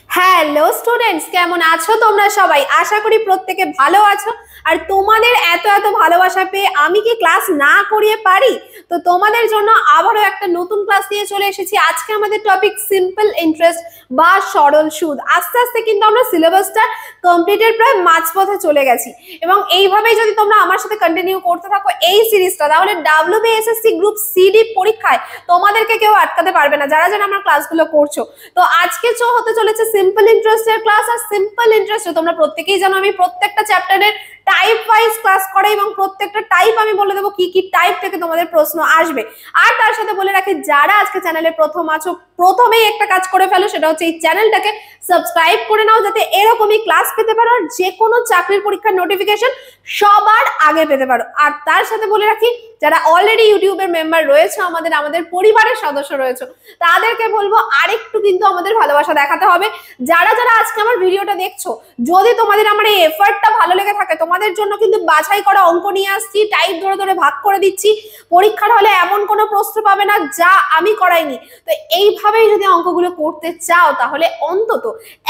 Hello students, কেমন আছো তোমরা সবাই? আশা করি প্রত্যেকে ভালো আছো। আর তোমাদের এত এত ভালোবাসা পেয়ে আমি কি ক্লাস না করিয়ে পারি? তো তোমাদের জন্য আবারও একটা নতুন ক্লাস নিয়ে চলে এসেছি। আজকে আমাদের টপিক সিম্পল ইন্টারেস্ট বা সরল সুদ। আস্তে আস্তে কিন্তু আমরা সিলেবাসটা কমপ্লিটের প্রায় মাঝপথে চলে গেছি, এবং এইভাবেই যদি তোমরা আমার সাথে কন্টিনিউ করতে থাকো এই সিরিজটা, তাহলে WBSSC গ্রুপ সিডি পরীক্ষায় তোমাদেরকে কেউ আটকাতে পারবে না, যারা যারা আমার ক্লাসগুলো করছো। তো আজকে হতে চলেছে সিম্পল ইন্টারেস্টের ক্লাস। আর সিম্পল ইন্টারেস্টে তোমরা প্রত্যেকেই জানো আমি প্রত্যেকটা চ্যাপ্টারের টাইপ ওয়াইজ ক্লাস করাই, এবং প্রত্যেকটা টাইপ আমি বলে দেবো কি কি টাইপ থেকে তোমাদের প্রশ্ন আসবে। আর তার সাথে বলে রাখি, যারা আজকে চ্যানেলে প্রথম আছো, প্রথমেই একটা কাজ করে ফেলো, সেটা হচ্ছে এই চ্যানেলটাকে সাবস্ক্রাইব করে নাও, যাতে এরকমই ক্লাস পেতে পারো আর যে কোনো চাকরির পরীক্ষার নোটিফিকেশন সবার আগে পেতে পারো। আর তার সাথে বলে রাখি, যারা অলরেডি ইউটিউবের মেম্বার রয়েছে, আমাদের পরিবারের সদস্য রয়েছে, তাদেরকে বলবো আরেকটু কিন্তু আমাদের ভালোবাসা দেখাতে হবে। যারা যারা আজকে আমার ভিডিওটা দেখছো, যদি তোমাদের আমার এই এফর্টটা ভালো লেগে থাকে, তোমাদের জন্য কিন্তু বাছাই করা অঙ্ক নিয়ে আসছি, টাইপ ধরে ধরে ভাগ করে দিচ্ছি। পরীক্ষার হলে এমন কোনো প্রশ্ন পাবে না যা আমি করাইনি। তো এইভাবেই যদি অঙ্কগুলো করতে চাও, তাহলে অন্তত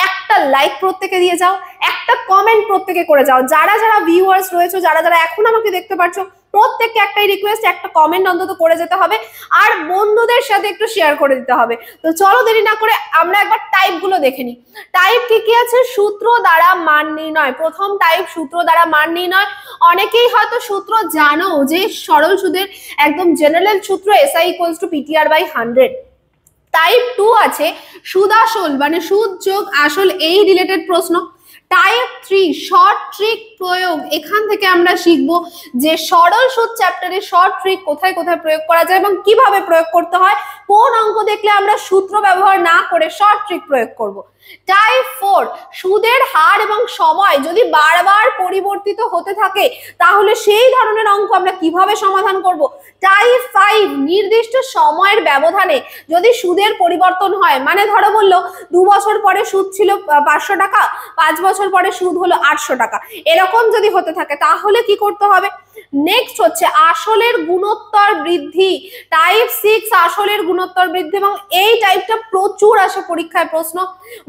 একটা লাইক প্রত্যেকে দিয়ে যাও, একটা কমেন্ট প্রত্যেকে করে যাও। যারা যারা ভিউয়ার্স রয়েছে, যারা যারা এখন আমাকে দেখতে পাচ্ছ, প্রত্যেককে একটাই রিকোয়েস্ট, একটা কমেন্ট অন্তত করে যেতে হবে, আর বন্ধুদের সাথে একটু শেয়ার করে দিতে হবে। তো চলো দেরি না করে আমরা একবার টাইপ গুলো দেখে নিই। টাইপ কি কি আছে? সূত্র দ্বারা মান নির্ণয়। প্রথম টাইপ সূত্র দ্বারা মান নির্ণয়। অনেকেই হয়তো সূত্র জানো, যে সরল সুদের একদম জেনারেল সূত্র SI = PTR/100। টাইপ 2 আছে সুদ আসল, মানে সুদ যোগ আসল এই রিলেটেড প্রশ্ন। টাইপ 3 শর্ট ট্রিক প্রয়োগ। এখান থেকে আমরা শিখবো যে সরল সুদ চ্যাপ্টারে শর্ট ট্রিক কোথায় কোথায় প্রয়োগ করা যায় এবং কিভাবে প্রয়োগ করতে হয়, কোন অঙ্ক দেখলে আমরা সূত্র ব্যবহার না করে শর্ট ট্রিক প্রয়োগ করব। টাইপ 4 সুদের হার এবং সময় যদি বারবার পরিবর্তিত হতে থাকে, তাহলে সেই ধরনের অঙ্ক আমরা কিভাবে সমাধান করব। টাইপ 5 নির্দিষ্ট সময়ের ব্যবধানে যদি সুদের পরিবর্তন হয়, মানে ধরো বললো 2 বছর পরে সুদ ছিল 500 টাকা, 5 বছর পরে সুদ হলো 800 টাকা, এরকম যদি হতে থাকে তাহলে কি করতে হবে। নেক্সট হচ্ছে আসলের গুণোত্তর বৃদ্ধি। টাইপ 6 আসলের গুণোত্তর বৃদ্ধি, এবং এই টাইপটা প্রচুর আসে পরীক্ষায় প্রশ্ন।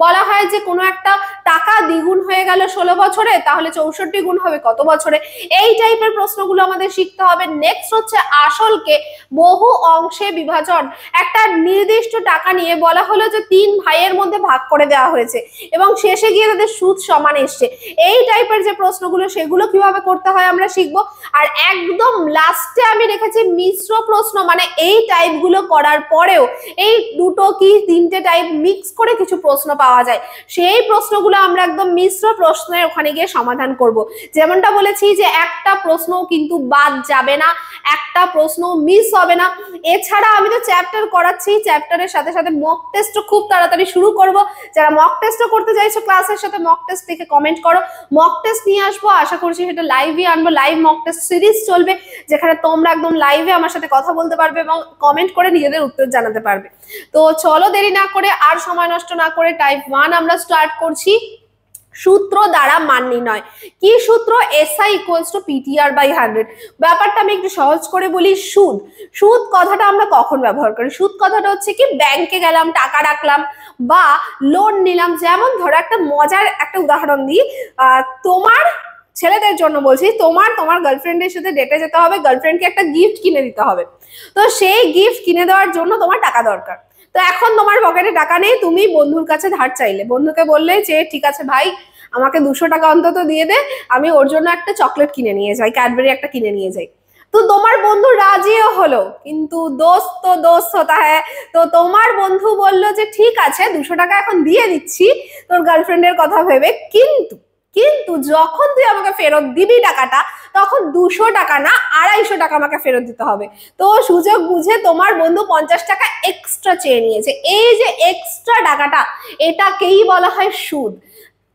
বলা হয় যে কোনো একটা টাকা দ্বিগুণ হয়ে গেল 16 বছরে, তাহলে 64 গুণ হবে কত বছরে। এই টাইপের প্রশ্নগুলো আমাদের শিখতে হবে। নেক্সট হচ্ছে আসলকে বহু অংশে বিভাজন। একটা নির্দিষ্ট টাকা নিয়ে বলা হলো যে 3 ভাইয়ের মধ্যে ভাগ করে দেওয়া হয়েছে, এবং শেষে গিয়ে তাদের সুদ সমান এসছে। এই টাইপের যে প্রশ্নগুলো, সেগুলো কিভাবে করতে হয় আমরা শিখবো। আর একদম লাস্টে আমি রেখেছি মিশ্র প্রশ্ন, মানে এই টাইপগুলো করার পরেও এই দুটো কি তিনটে টাইপ মিক্স করে কিছু প্রশ্ন পাওয়া যায়, সেই প্রশ্নগুলো আমরা একদম মিশ্র প্রশ্নের ওখানে গিয়ে সমাধান করব। যেমনটা বলেছি যে একটা প্রশ্ন কিন্তু বাদ যাবে না, একটা প্রশ্ন মিস হবে না। এছাড়া আমি তো চ্যাপ্টার করাচ্ছি, চ্যাপ্টারের সাথে সাথে মক টেস্টও খুব তাড়াতাড়ি শুরু করব। যারা মক টেস্টও করতে চাইছো, ক্লাসের সাথে মক টেস্ট লিখে কমেন্ট করো, মক টেস্ট নিয়ে আসবো। আশা করছি সেটা লাইভই আনবো, লাইভ মক টেস্ট সিরিজ চলবে, যেখানে তোমরা একদম লাইভে আমার সাথে কথা বলতে পারবে এবং কমেন্ট করে নিজেদের উত্তর জানাতে পারবে। তো চলো দেরি না করে আর সময় নষ্ট না করে টাইপ 1 আমরা স্টার্ট করছি। সূত্র দ্বারা মান নির্ণয়। কি সূত্র? SI = PTR/100। ব্যাপারটা আমি একটু সহজ করে বলি। সুদ, সুদ কথাটা আমরা কখন ব্যবহার করি? সুদ কথাটা হচ্ছে কি, ব্যাংকে গেলাম, টাকা রাখলাম বা লোন নিলাম। যেমন ধরো একটা মজার একটা উদাহরণ দিই, তোমার ছেলেদের জন্য বলছি, তোমার গার্লফ্রেন্ডের সাথে ডেটে যেতে হবে, গার্লফ্রেন্ডকে একটা গিফট কিনে দিতে হবে। তো সেই গিফট কিনে দেওয়ার জন্য তোমার টাকা দরকার। তো এখন তোমার পকেটে টাকা নেই, তুমি বন্ধুর কাছে ধার চাইলে, বন্ধুকে বললে যে ঠিক আছে ভাই, আমাকে 200 টাকা অন্তত দিয়ে দে, আমি ওর জন্য একটা চকলেট কিনে নিয়ে যাই, ক্যাডবেরি একটা কিনে নিয়ে যাই। তো তোমার বন্ধু রাজিও হলো, কিন্তু দোস্ত তো দোস্ত হতা হ্যায়। তো তোমার বন্ধু বললো যে ঠিক আছে 200 টাকা এখন দিয়ে দিচ্ছি তোর গার্লফ্রেন্ডের কথা ভেবে, কিন্তু কিন্তু যখন তুই আমাকে ফেরত দিবি টাকাটা, তখন 200 টাকা না 250 টাকা আমাকে ফেরত দিতে হবে। তো সুযোগ বুঝে তোমার বন্ধু 50 টাকা এক্সট্রা চেয়ে নিয়েছে। এই যে এক্সট্রা টাকাটা, এটাকেই বলা হয় সুদ।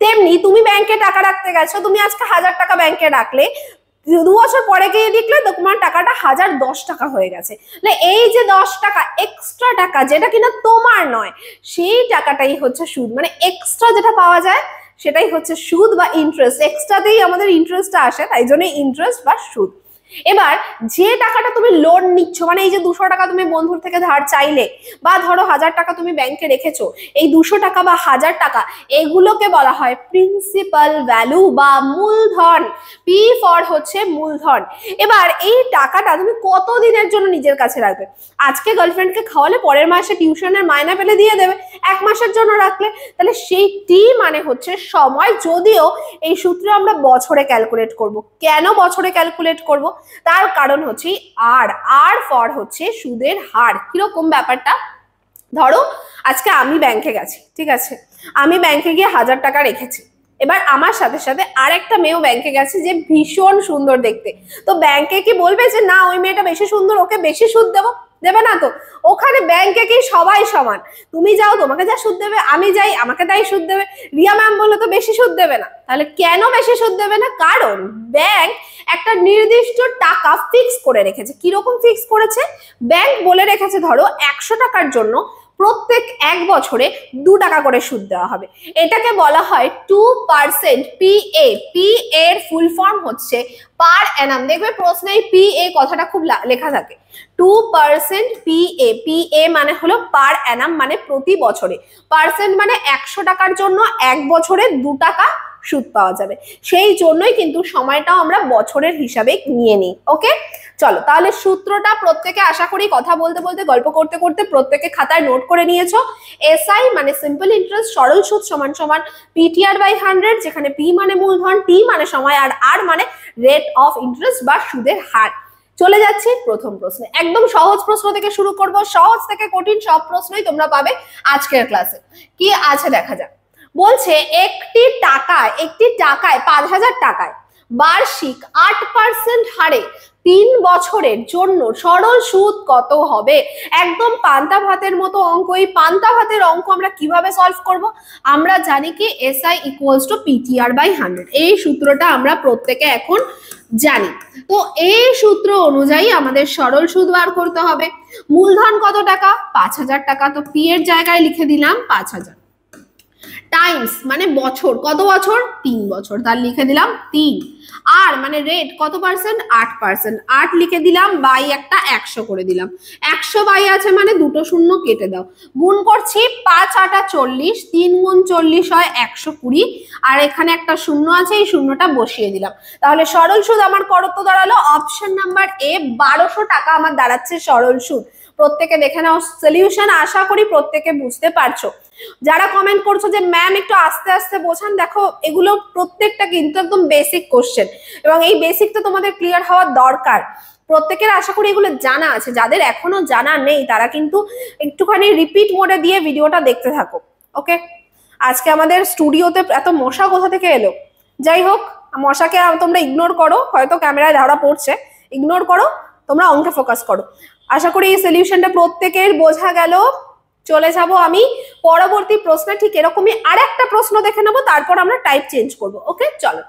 তেমনি তুমি ব্যাংকে টাকা রাখতে গেছো, তুমি আজকে 1000 টাকা ব্যাংকে রাখলে, 2 বছর পরে গিয়ে দেখলে তোমার টাকাটা 1010 টাকা হয়ে গেছে। এই যে 10 টাকা এক্সট্রা টাকা, যেটা কিনা তোমার নয়, সেই টাকাটাই হচ্ছে সুদ। মানে এক্সট্রা যেটা পাওয়া যায় সেটাই হচ্ছে সুদ বা ইন্টারেস্ট। এক্সট্রাতেই আমাদের ইন্টারেস্টটা আসে, তাই জন্য ইন্টারেস্ট বা সুদ। এবার যে টাকাটা তুমি লোন নিচ্ছ, মানে এই যে 200 টাকা তুমি বন্ধুর থেকে ধার চাইলে, বা ধরো 1000 টাকা তুমি ব্যাংকে রেখেছো, এই 200 টাকা বা 1000 টাকা এগুলোকে বলা হয় প্রিন্সিপাল ভ্যালু বা মূলধন। পি ফর হচ্ছে মূলধন। এবার এই টাকাটা তুমি কত দিনের জন্য নিজের কাছে রাখবে? আজকে গার্লফ্রেন্ডকে খাওয়ালে পরের মাসে টিউশনের মাইনা পেলে দিয়ে দেবে, 1 মাসের জন্য রাখলে, তাহলে সেই টি মানে হচ্ছে সময়। যদিও এই সূত্রে আমরা বছরে ক্যালকুলেট করব। কেন বছরে ক্যালকুলেট করব? তার কারণ হচ্ছে আর ফর হচ্ছে সুদের হার। কিরকম ব্যাপারটা? ধরো আজকে আমি ব্যাংকে গেছি, ঠিক আছে, আমি ব্যাংকে গিয়ে 1000 টাকা রেখেছি। এবার আমার সাথে সাথে আর একটা মেয়েও ব্যাংকে গেছে যে ভীষণ সুন্দর দেখতে, তো ব্যাংকে কি বলবে যে না ওই মেয়েটা বেশি সুন্দর, ওকে বেশি সুদ দেবো? দেবে না তো। ওখানে ব্যাংকে কি সবাই সমান? তুমি যাও তোমাকে যা সুদ দেবে, আমি যাই আমাকে তাই সুদ দেবে। রিয়া ম্যাম বললে তো বেশি সুদ দেবে না। তাহলে কেন বেশি সুদ দেবে না? কারণ ব্যাংক একটা নির্দিষ্ট টাকা ফিক্স করে রেখেছে। কিরকম ফিক্স করেছে? ব্যাংক বলে রেখেছে ধরো 100 টাকার জন্য প্রত্যেক 1 বছরে 2 টাকা করে সুদ দেওয়া হবে। এটাকে বলা হয় 2% PA। PA এর ফুল ফর্ম হচ্ছে পার অ্যানাম। দেখবে প্রশ্নে PA কথাটা খুব লেখা থাকে। 2% PA। PA মানে হলো পার অ্যানাম, মানে প্রতি বছরে। পার্সেন্ট মানে 100 টাকার জন্য 1 বছরে 2 টাকা সুদ পাওয়া যাবে। সেই জন্যই কিন্তু সময়টাও আমরা বছরের হিসাবে নিয়ে নিই। ওকে, চলো তাহলে সূত্রটা প্রত্যেকে আশা করি কথা বলতে বলতে গল্প করতে করতে প্রত্যেকে খাতায় নোট করে নিয়েছো। এসআই মানে সিম্পল ইন্টারেস্ট, সরল সুদ সমান সমান পিটিআর বাই 100, যেখানে পি মানে মূলধন, টি মানে সময়, আর আর মানে রেট অফ ইন্টারেস্ট বা সুদের হার। চলে যাচ্ছি প্রথম প্রশ্নে। একদম সহজ প্রশ্ন থেকে শুরু করব, সহজ থেকে কঠিন সব প্রশ্নই তোমরা পাবে আজকের ক্লাসে। কি আছে দেখা যাক। বলছে একটি টাকায় 5000 টাকায় বার্ষিক 8% হারে 3 বছরের জন্য সরল সুদ কত হবে? একদম পান্তা ভাতের মতো অঙ্ক। এই পান্তা ভাতের অঙ্ক আমরা কিভাবে সলভ করব? আমরা জানি কি SI equals to PTR by 100। এই সূত্রটা আমরা প্রত্যেকে এখন জানি। তো এই সূত্র অনুযায়ী আমাদের সরল সুদ বার করতে হবে। মূলধন কত টাকা? 5000 টাকা। তো পি এর জায়গায় লিখে দিলাম 5000, টাইমস মানে বছর, কত বছর? 3 বছর, তার লিখে দিলাম 3। আর মানে রেট কত পার্সেন্ট? 8%। 8 লিখে দিলাম, বাই একটা 100 করে দিলাম। 100 বাই আছে মানে দুটো শূন্য কেটে দাও। গুণ করছি 5 8 40, 3 গুণ 40 হয় 120, আর এখানে একটা শূন্য আছে, এই শূন্যটা বসিয়ে দিলাম। তাহলে সরল সুদ আমার কত দাঁড়ালো? অপশন নাম্বার এ 1200 টাকা আমার দাঁড়াচ্ছে সরল সুদ। প্রত্যেকে দেখে নাও সলিউশন, আশা করি প্রত্যেকে বুঝতে পারছো। যারা কমেন্ট করছো যে ম্যাম একটু আস্তে আস্তে বোঝান, দেখো এগুলো প্রত্যেকটা কিন্তু একদম বেসিক কোশ্চেন, এবং এই বেসিকটা তোমাদের ক্লিয়ার হওয়ার দরকার। প্রত্যেকের আশা করি এগুলো জানা আছে। যাদের এখনো জানা নেই তারা কিন্তু একটুখানি রিপিট মোডে দিয়ে ভিডিওটা দেখতে থাকো। ওকে, আজকে আমাদের স্টুডিওতে এত মশা কোথা থেকে এলো? যাই হোক, মশাকে তোমরা ইগনোর করো, হয়তো ক্যামেরায় ধরা পড়ছে, ইগনোর করো, তোমরা অঙ্কে ফোকাস করো। আশা করি এই সলিউশনটা প্রত্যেকের বোঝা গেল। চলে যাব আমি পরবর্তী প্রশ্নে। ঠিক এরকমই আরেকটা প্রশ্ন দেখে নেবো, তারপর আমরা টাইপ চেঞ্জ করব। ওকে, চলো।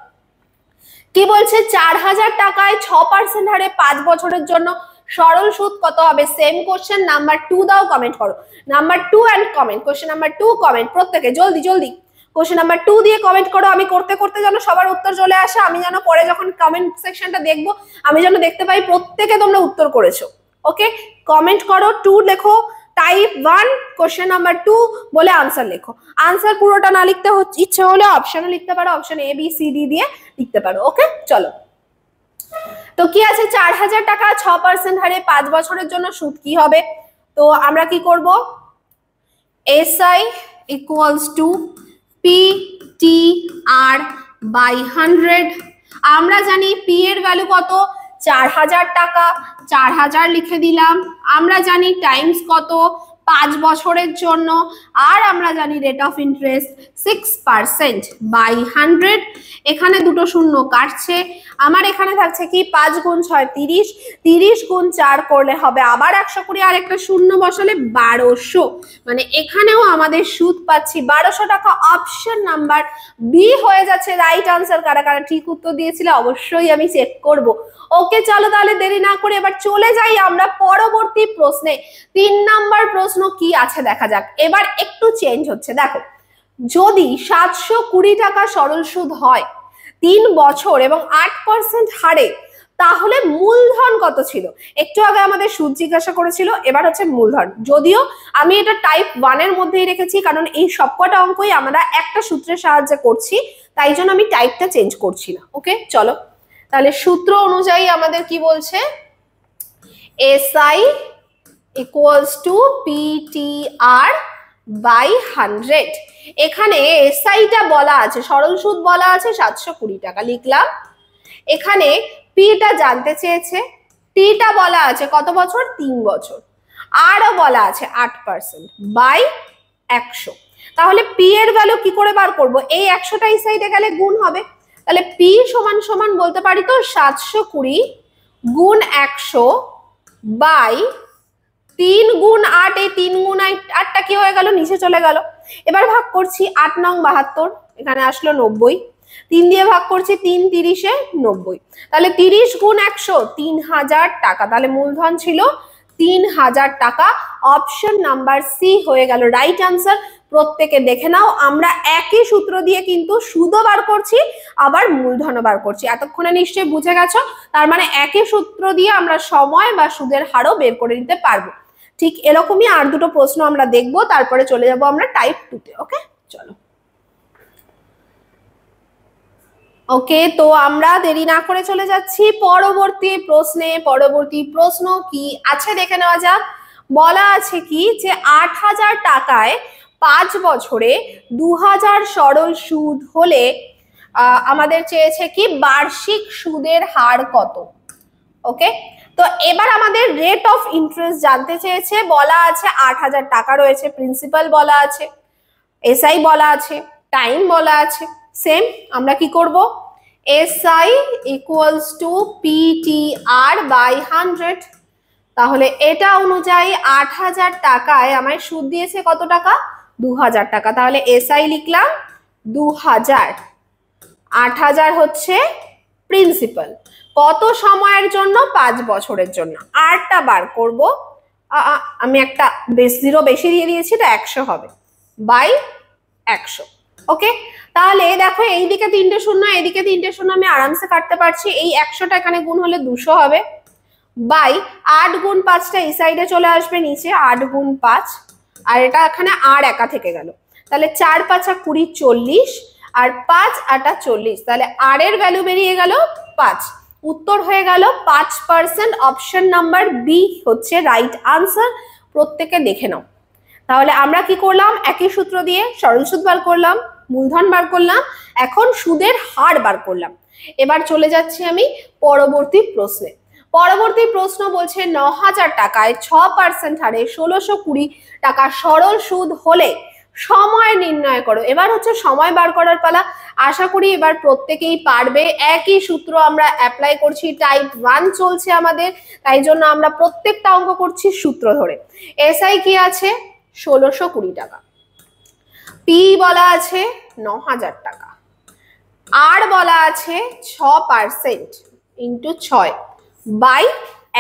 কি বলছে? 4000 টাকায় 6% হারে 5 বছরের জন্য সরল সুদ কত হবে? Same question. নাম্বার 2 দাও, কমেন্ট করো। Number 2 and comment. Question number 2 comment, প্রত্যেকে জলদি জলদি কোশ্চেন নাম্বার 2 দিয়ে কমেন্ট করো। আমি করতে করতে যেন সবার উত্তর চলে আসে, আমি যেন পরে যখন কমেন্ট সেকশনটা দেখবো আমি যেন দেখতে পাই প্রত্যেকে তোমরা উত্তর করেছো। ওকে, কমেন্ট করো, 2 লেখো, টাইপ 1 কোশ্চেন নাম্বার 2 বলে আনসার লেখো। আনসার পুরোটা না লিখতে ইচ্ছে হলে অপশনে লিখতে পারো, option A B C D দিয়ে লিখতে পারো। ওকে, চলো। তো কি আছে? 4000 টাকা 6% হারে 5 বছরের জন্য সুদ কি হবে? তো আমরা কি করব? SI equals to PTR by 100। আমরা জানি পি এর ভ্যালু কত? 4000 টাকা, 4000 লিখে দিলাম। আমরা জানি টাইমস কত? 5 বছরের জন্য, আর আমরা জানি রেট অফ ইন্টারেস্ট 6% বাই 100। এখানে দুটো শূন্য কাটছে, আমার এখানে থাকছে কি 5 গুণ 6 30, 30 গুণ 4 করলে হবে আবার 120, আর একটা শূন্য বসালে 1200। মানে এখানেও আমাদের সুদ পাচ্ছি 1200 টাকা। অপশন নাম্বার বি হয়ে যাচ্ছে রাইট আনসার। কারা কারা ঠিক উত্তর দিয়েছিলে অবশ্যই আমি চেক করব। ওকে, চলো তাহলে দেরি না করে এবার চলে যাই আমরা পরবর্তী প্রশ্নে। 3 নাম্বার প্রশ্ন কি আছে দেখা যাক। এবার একটু চেঞ্জ হচ্ছে, দেখো। যদি 720 টাকা সরল সুদ হয় 3 বছর এবং 8% হারে, তাহলে মূলধন কত ছিল? একটু আগে আমাদের সুদ জিজ্ঞাসা করেছিল, এবার হচ্ছে মূলধন। যদিও আমি এটা টাইপ 1 এর মধ্যেই রেখেছি, কারণ এই সবকটা অঙ্কই আমরা একটা সূত্রের সাহায্যে করছি, তাই জন্য আমি টাইপটা চেঞ্জ করছি না। ওকে, চলো তাহলে সূত্র অনুযায়ী আমাদের কি বলছে, SI equals to PTR by 100। এখানে SI টা বলা আছে, সরল সুদ বলা আছে 720 টাকা, লিখলাম। এখানে P টা জানতে চেয়েছে, T টা বলা আছে কত বছর, 3 বছর, আরও বলা আছে 8% বাই 100। তাহলে P এর ভ্যালু কি করে বার করব? এই 100টা এই সাইডে গেলে গুণ হবে, তাহলে P সমান সমান বলতে পারি তো 720 গুণ 100 বাই 3 গুণ 8, এই 3 গুণ 8টা কি হয়ে গেল, নিচে চলে গেল। এবার ভাগ করছি, 8 নং 72, এখানে আসলো 90, 3 দিয়ে ভাগ করছি, 3 30 90, তাহলে 30 গুণ 100 3000 টাকা, তাহলে মূলধন ছিল 3000 টাকা। অপশন নাম্বার সি হয়ে গেল রাইট আনসার। প্রত্যেকে দেখে নাও, আমরা একই সূত্র দিয়ে কিন্তু সুদও বার করছি আবার মূলধনও বার করছি। এতক্ষণে নিশ্চয়ই বুঝে গেছো, তার মানে একই সূত্র দিয়ে আমরা সময় বা সুদের হারও বের করে নিতে পারবো। ঠিক এরকমই আর দুটো প্রশ্ন আমরা দেখবো, তারপরে চলে যাব আমরা টাইপ 2 তে। ওকে, চলো। ওকে, তো আমরা দেরি না করে চলে যাচ্ছি পরবর্তী প্রশ্নে। পরবর্তী প্রশ্ন কি আছে দেখে নেওয়া যাক। বলা আছে কি যে 8000 টাকায় 5 বছরে 2000 সরল সুদ হলে আমাদের চেয়েছে কি বার্ষিক সুদের হার কত। ওকে, তো এবার আমাদের রেট অফ ইন্টারেস্ট জানতে চেয়েছে। বলা আছে 8000 টাকা রয়েছে, প্রিন্সিপাল বলা আছে, এসআই বলা আছে, টাইম বলা আছে। সেম আমরা কি করব, SI equals to PTR by 100। তাহলে এটা অনুযায়ী 8000 টাকায় আমায় সুদ দিয়েছে কত টাকা, 2000 টাকা। তাহলে SI লিখলাম 2000, 8000 হচ্ছে প্রিন্সিপাল, কত সময়ের জন্য, 5 বছরের জন্য। আরটা বার করব, আমি একটা জিরো বেশি দিয়ে দিয়েছি, এটা 100 হবে, বাই 100। ওকে, তাহলে দেখো এইদিকে 3টে শূন্য, এইদিকে 3টে শূন্য, আমি আরামসে কাটতে পারছি। এই 100টা এখানে গুণ হলে 200 হবে, বাই 8 গুণ 5টা এই সাইডে চলে আসবে নিচে, 8 গুণ 5, আর এটা এখানে আর একা থেকে গেল। তাহলে 4 5 20 40, আর 5 8 40, তাহলে আর এর ভ্যালু বেরিয়ে গেল 5। উত্তর হয়ে গেল 5%। অপশন নাম্বার বি হচ্ছে রাইট আনসার। প্রত্যেকে দেখে নাও। তাহলে আমরা কি করলাম, একই সূত্র দিয়ে সরল সুদ বার করলাম, মূলধন বার করলাম, এখন সুদের হার বার করলাম। এবার চলে যাচ্ছি আমি পরবর্তী প্রশ্নে। পরবর্তী প্রশ্ন বলছে 9000 টাকায় 6% হারে 1620 টাকা সরল সুদ হলে সময় নির্ণয় করো। এবার হচ্ছে সময় বার করার পালা। আশা করি এবার প্রত্যেকেই পারবে। একই সূত্র আমরা অ্যাপ্লাই করছি, টাইপ 1 চলছে আমাদের, তাই জন্য আমরা প্রত্যেকটা অঙ্ক করছি সূত্র ধরে। এসআই কি আছে, 1620 টাকা, পি বলা আছে 9000 টাকা, আর বলা আছে 6% ইন্টু 6 বাই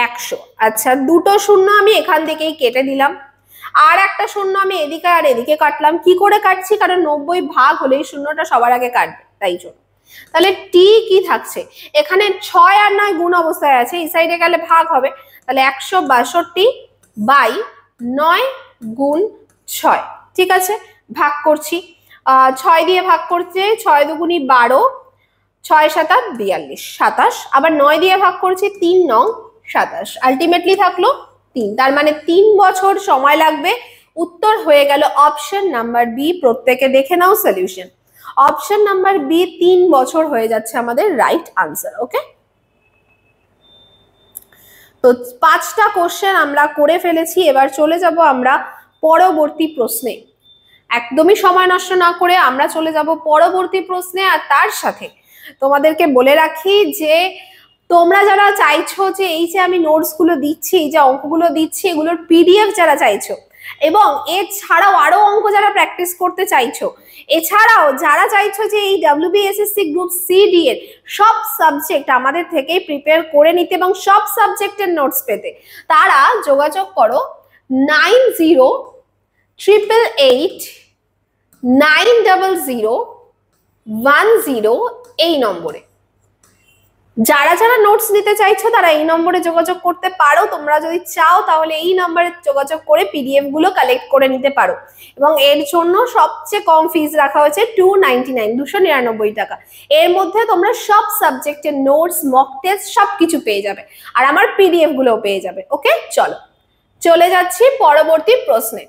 100। আচ্ছা, দুটো শূন্য আমি এখান থেকেই কেটে দিলাম, আর একটা শূন্য আমি এদিকে আর এদিকে কাটলাম। কি করে কাটছি, কারণ 90 ভাগ হলেই শূন্যটা সবার আগে কাটবে, তাই জন্য। তাহলে টি কি থাকছে, এখানে 6 আর 9 গুণ অবস্থায় আছে, এই সাইডে গেলে ভাগ হবে, তাহলে 162 বাই 9 গুণ 6। ঠিক আছে, ভাগ করছি, 6 দিয়ে ভাগ করছে, 6 দুগুণী 12, 6 7 42, 27, আবার 9 দিয়ে ভাগ করছি, 3 9 27, আলটিমেটলি থাকলো 3। তার মানে 3 বছর সময় লাগবে। উত্তর হয়ে গেল অপশন নাম্বার বি। প্রত্যেকে দেখে নাও সলিউশন। অপশন নাম্বার বি 3 বছর হয়ে যাচ্ছে আমাদের রাইট আনসার। ওকে, তো 5টা কোশ্চেন আমরা করে ফেলেছি। এবার চলে যাব আমরা পরবর্তী প্রশ্নে। একদমই সময় নষ্ট না করে আমরা চলে যাব পরবর্তী প্রশ্নে। আর তার সাথে তোমাদেরকে বলে রাখি যে তোমরা যারা চাইছো যে এই যে আমি নোটস গুলো দিচ্ছি, এই যে অঙ্কগুলো দিচ্ছি, এগুলোর পিডিএফ যারা চাইছো, এবং এছাড়াও আরো অঙ্ক যারা প্র্যাকটিস করতে চাইছো, এছাড়াও যারা চাইছো যে এই WBSSC গ্রুপ সিডি এর সব সাবজেক্ট আমাদের থেকেই প্রিপেয়ার করে নিতে এবং সব সাবজেক্টের নোটস পেতে, তারা যোগাযোগ করো 9088890010 এই নম্বরে। যারা যারা নোটস নিতে চাইছো তারা এই নম্বরে যোগাযোগ করতে পারো। তোমরা যদি চাও তাহলে এই নম্বরে যোগাযোগ করে পিডিএফ গুলো কালেক্ট করে নিতে পারো, এবং এর জন্য সবচেয়ে কম ফিস রাখা হয়েছে 299 টাকা। এর মধ্যে তোমরা সব সাবজেক্টের নোটস, মক টেস্ট সবকিছু পেয়ে যাবে, আর আমার পিডিএফ গুলোও পেয়ে যাবে। ওকে, চলো চলে যাচ্ছি পরবর্তী প্রশ্নে।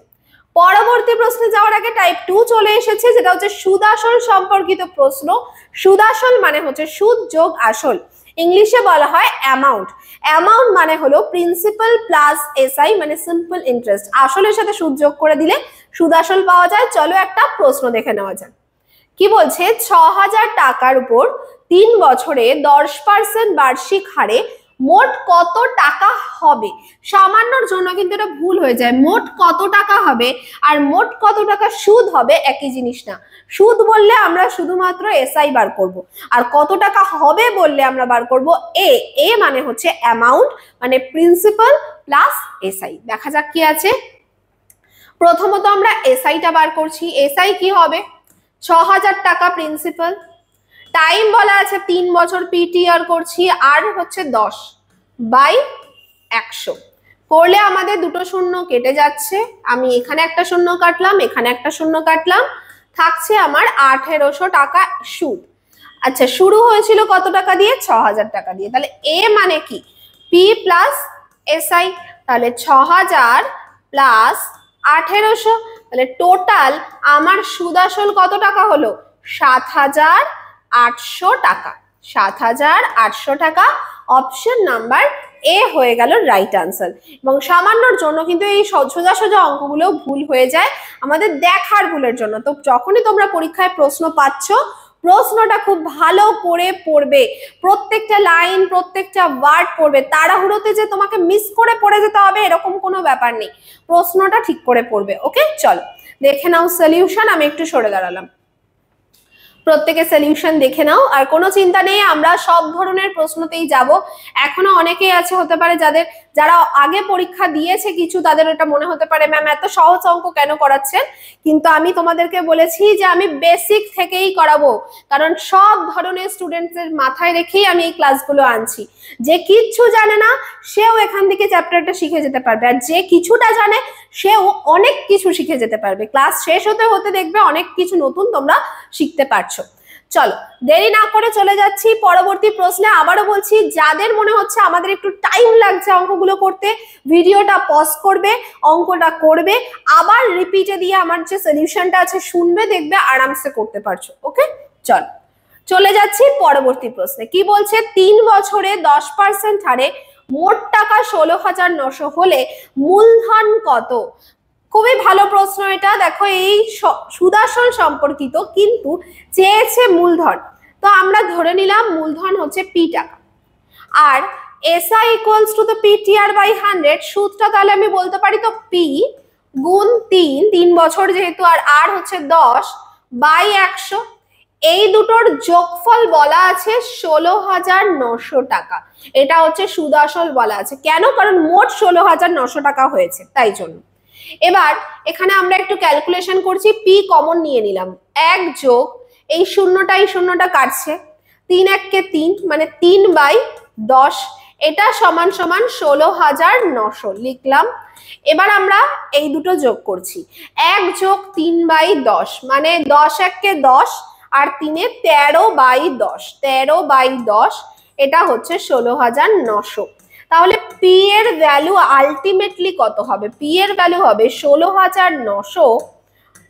পরবর্তী প্রশ্নে যাওয়ার আগে টাইপ 2 চলে এসেছে, যেটা হচ্ছে সুদ আসল সম্পর্কিত প্রশ্ন। সুদ আসল মানে হচ্ছে সুদ যোগ আসল, ইংলিশে বলা হয় অ্যামাউন্ট। অ্যামাউন্ট মানে হলো প্রিন্সিপাল প্লাস এসআই, মানে সিম্পল ইন্টারেস্ট। আসলের সাথে সুদ যোগ করে দিলে সুদ আসল পাওয়া যায়। চলো একটা প্রশ্ন দেখে নেওয়া যাক। কি বলছে, ৬০০০ টাকার উপর ৩ বছরে 10% বার্ষিক হারে মোট কত টাকা হবে? সামান্যর জন্য কিন্তু এটা ভুল হয়ে যায়। মোট কত টাকা হবে আর মোট কত টাকা সুদ হবে একই জিনিস না। সুদ বললে আমরা শুধুমাত্র এসআই বার করব, আর কত টাকা হবে বললে আমরা বার করব এ মানে হচ্ছে অ্যামাউন্ট, মানে প্রিন্সিপাল প্লাস এসআই। দেখা যাক কি আছে। প্রথমত আমরা এসআইটা বার করছি। এসআই কি হবে? ৬০০০ টাকা প্রিন্সিপাল, টাইম বলা আছে ৩ বছর, পিটিআর করছি, আর হচ্ছে 10/100 করলে আমাদের দুটো শূন্য কেটে যাচ্ছে। আমি এখানে একটা শূন্য কাটলাম, এখানে একটা শূন্য কাটলাম, থাকছে আমার ১৮০০ টাকা সুদ। আচ্ছা, শুরু হয়েছিল কত টাকা দিয়ে? ৬০০০ টাকা দিয়ে। তাহলে এ মানে কি? P plus SI. তাহলে ৬০০০ প্লাস ১৮০০, তাহলে টোটাল আমার সুদ আসল কত টাকা হলো? ৭৮০০ টাকা। ৭৮০০ টাকা। অপশন নাম্বার এ হয়ে গেল রাইট আনসার। এবং সামান্যর জন্য কিন্তু এই সোজা সোজা অঙ্কগুলো ভুল হয়ে যায় আমাদের দেখার ভুলের জন্য। তো যখনই তোমরা পরীক্ষায় প্রশ্ন পাচ্ছ, প্রশ্নটা খুব ভালো করে পড়বে, প্রত্যেকটা লাইন, প্রত্যেকটা ওয়ার্ড পড়বে। তাড়াহুড়োতে যে তোমাকে মিস করে পড়ে যেতে হবে এরকম কোনো ব্যাপার নেই, প্রশ্নটা ঠিক করে পড়বে। ওকে, চলো দেখে নাও সলিউশন। আমি একটু সরে দাঁড়ালাম, প্রত্যেকে সলিউশন দেখে নাও। আর কোনো চিন্তা নেই, আমরা সব ধরনের প্রশ্নতেই যাব। এখনো অনেকেই আছে হতে পারে যারা আগে পরীক্ষা দিয়েছে কিছু, তাদের এটা মনে হতে পারে ম্যাম এত সহজ অঙ্ক কেন করাচ্ছেন, কিন্তু আমি তোমাদেরকে বলেছি যে আমি বেসিক থেকেই করাবো, কারণ সব ধরনের স্টুডেন্টদের মাথায় রেখেই আমি এই ক্লাসগুলো আনছি। যে কিচ্ছু জানে না সেও এখান থেকে চ্যাপ্টারটা শিখে যেতে পারবে, আর যে কিছুটা জানে সেও অনেক কিছু শিখে যেতে পারবে। ক্লাস শেষ হতে হতে দেখবে অনেক কিছু নতুন তোমরা শিখতে পারছো। চলো দেরি না করে চলে যাচ্ছি পরবর্তী প্রশ্নে। আবারও বলছি, যাদের মনে হচ্ছে আমাদের একটু টাইম লাগছে অঙ্কগুলো করতে, ভিডিওটা পজ করবে, অঙ্কটা করবে, আবার রিপিটে দিয়ে আমার যে সলিউশনটা আছে শুনবে, দেখবে আরামসে করতে পারছো। ওকে, চল চলে যাচ্ছি পরবর্তী প্রশ্নে। কি বলছে, 3 বছরে 10% হারে মোট টাকা 16,900 হলে মূলধন কত? খুবই ভালো প্রশ্ন এটা। দেখো, এই সুদ আসল সম্পর্কিত, কিন্তু চেয়েছে মূলধন। তো আমরা ধরে নিলাম মূলধন হচ্ছে পি টাকা, আর SI equals to the PTR by 100। সুদটা তাহলে আমি বলতে পারি তো পি গুণ 3 বছর যেহেতু, আর হচ্ছে 10/100। এই দুটোর যোগফল বলা আছে 16,900 টাকা। এটা হচ্ছে সুদ আসল বলা আছে। কেন? কারণ মোট 16,900 টাকা হয়েছে, তাই জন্য। এবার এখানে আমরা একটু ক্যালকুলেশন করছি, পি কমন নিয়ে নিলাম, 1 যোগ এই শূন্যটা কাটছে, 3 1 3, মানে 3/10। এটা সমান সমান 16,900 লিখলাম। এবার আমরা এই দুটো যোগ করছি, 1 যোগ 3/10, মানে 10 1 10, আর 3 13/10, 13/10, এটা হচ্ছে 16,900। তাহলে পি এর ভ্যালু আলটিমেটলি কত হবে? পি এর ভ্যালু হবে 16,900।